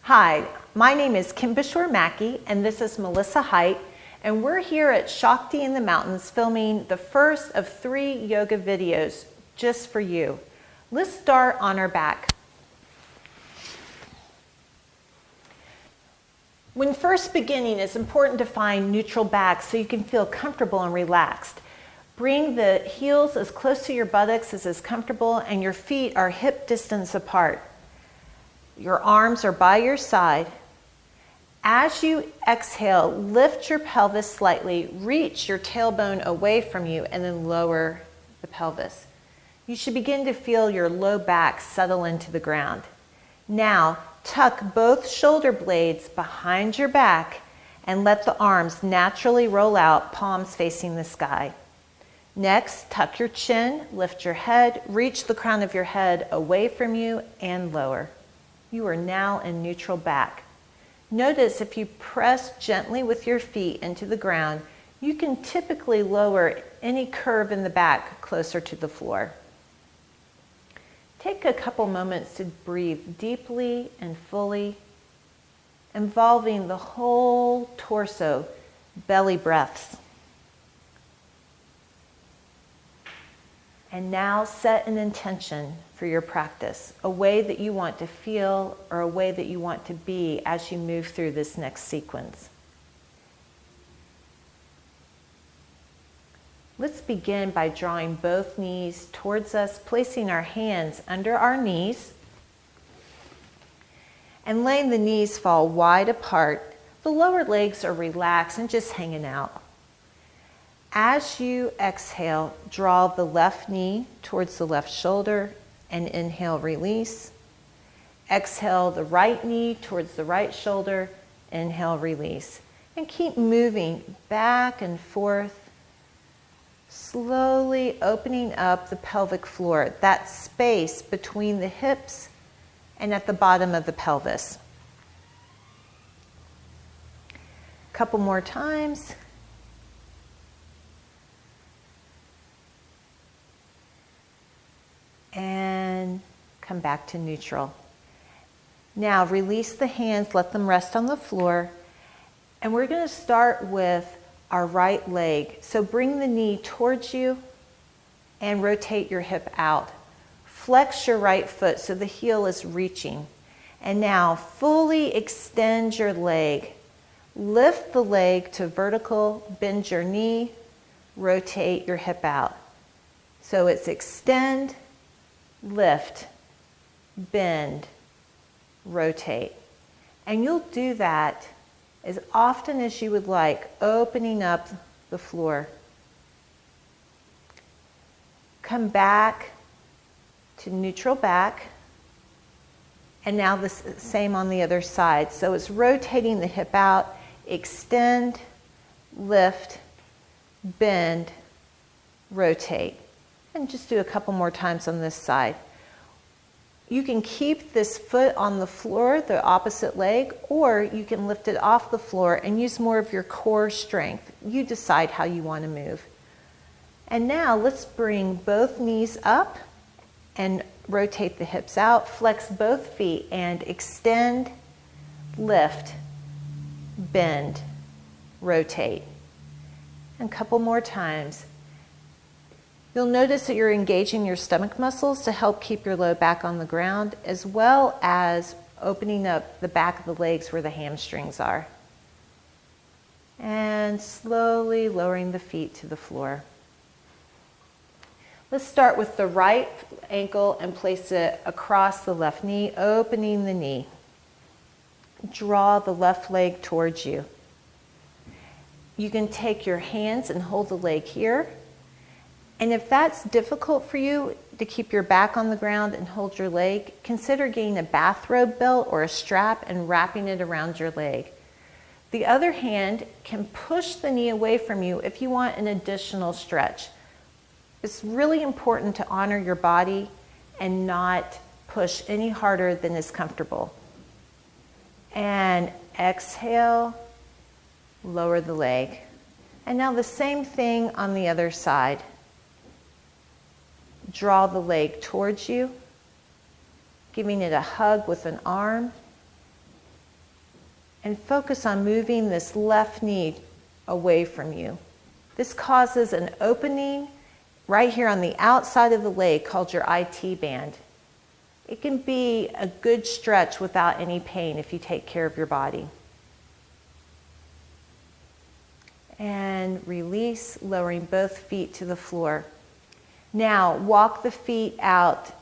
Hi, my name is Bushore Maki, and this is Melissa Height, and we're here at Shakti in the mountains filming the first of 3 yoga videos just for you. Let's start on our back. When first beginning, it's important to find neutral back so you can feel comfortable and relaxed. Bring the heels as close to your buttocks as is comfortable, and your feet are hip distance apart. Your arms are by your side. As you exhale, lift your pelvis slightly, reach your tailbone away from you, and then lower the pelvis. You should begin to feel your low back settle into the ground. Now, tuck both shoulder blades behind your back and let the arms naturally roll out, palms facing the sky. Next, tuck your chin, lift your head, reach the crown of your head away from you and lower. You are now in neutral back. Notice if you press gently with your feet into the ground, you can typically lower any curve in the back closer to the floor. Take a couple moments to breathe deeply and fully, involving the whole torso, belly breaths. And now set an intention for your practice, a way that you want to feel or a way that you want to be as you move through this next sequence. Let's begin by drawing both knees towards us, placing our hands under our knees, and letting the knees fall wide apart. The lower legs are relaxed and just hanging out. As you exhale, draw the left knee towards the left shoulder and inhale, release. Exhale the right knee towards the right shoulder, inhale, release. And keep moving back and forth, slowly opening up the pelvic floor, that space between the hips and at the bottom of the pelvis. A couple more times. And come back to neutral. Now release the hands, let them rest on the floor. And we're going to start with our right leg. So bring the knee towards you and rotate your hip out. Flex your right foot so the heel is reaching. And now fully extend your leg. Lift the leg to vertical, bend your knee, rotate your hip out. So it's extend, lift, bend, rotate. And you'll do that as often as you would like, opening up the floor. Come back to neutral back. And now the same on the other side. So it's rotating the hip out, extend, lift, bend, rotate. And just do a couple more times on this side. You can keep this foot on the floor, the opposite leg, or you can lift it off the floor and use more of your core strength. You decide how you want to move. And now let's bring both knees up and rotate the hips out. Flex both feet and extend, lift, bend, rotate. And a couple more times. You'll notice that you're engaging your stomach muscles to help keep your low back on the ground, as well as opening up the back of the legs where the hamstrings are. And slowly lowering the feet to the floor. Let's start with the right ankle and place it across the left knee, opening the knee. Draw the left leg towards you. You can take your hands and hold the leg here. And if that's difficult for you to keep your back on the ground and hold your leg, consider getting a bathrobe belt or a strap and wrapping it around your leg. The other hand can push the knee away from you if you want an additional stretch. It's really important to honor your body and not push any harder than is comfortable. And exhale, lower the leg. And now the same thing on the other side. Draw the leg towards you, giving it a hug with an arm, and focus on moving this left knee away from you. This causes an opening right here on the outside of the leg called your IT band. It can be a good stretch without any pain if you take care of your body. And release, lowering both feet to the floor. Now, walk the feet out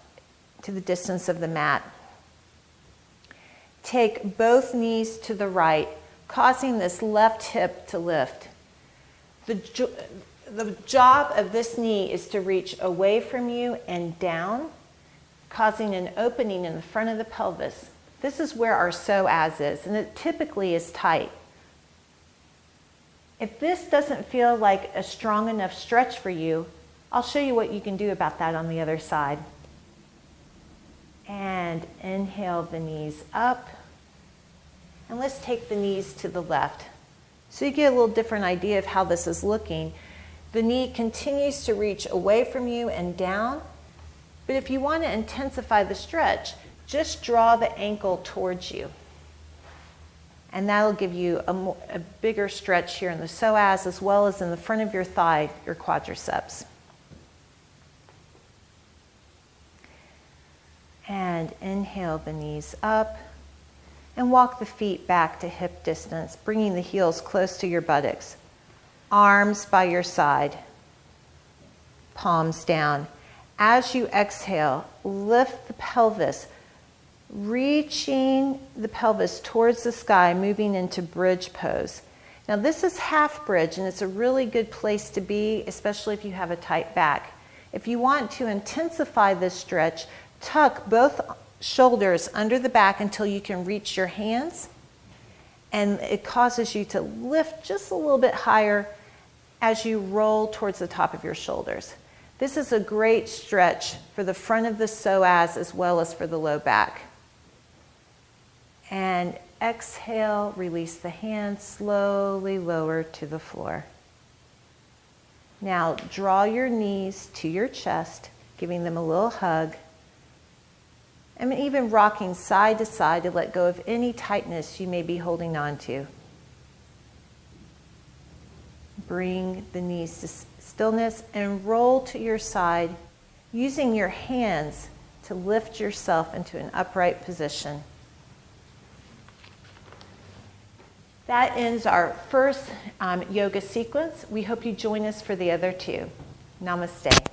to the distance of the mat. Take both knees to the right, causing this left hip to lift. The job of this knee is to reach away from you and down, causing an opening in the front of the pelvis. This is where our psoas is, and it typically is tight. If this doesn't feel like a strong enough stretch for you, I'll show you what you can do about that on the other side. And inhale the knees up. And let's take the knees to the left. So you get a little different idea of how this is looking. The knee continues to reach away from you and down. But if you want to intensify the stretch, just draw the ankle towards you. And that'll give you a bigger stretch here in the psoas as well as in the front of your thigh, your quadriceps. And inhale the knees up and walk the feet back to hip distance, bringing the heels close to your buttocks. Arms by your side, palms down. As you exhale, lift the pelvis, reaching the pelvis towards the sky, moving into bridge pose. Now this is half bridge, and it's a really good place to be, especially if you have a tight back. If you want to intensify this stretch, tuck both shoulders under the back until you can reach your hands, and it causes you to lift just a little bit higher as you roll towards the top of your shoulders. This is a great stretch for the front of the psoas as well as for the low back. And exhale, release the hands, slowly lower to the floor. Now draw your knees to your chest, giving them a little hug. And even rocking side to side to let go of any tightness you may be holding on to. Bring the knees to stillness and roll to your side, using your hands to lift yourself into an upright position. That ends our first yoga sequence. We hope you join us for the other two. Namaste.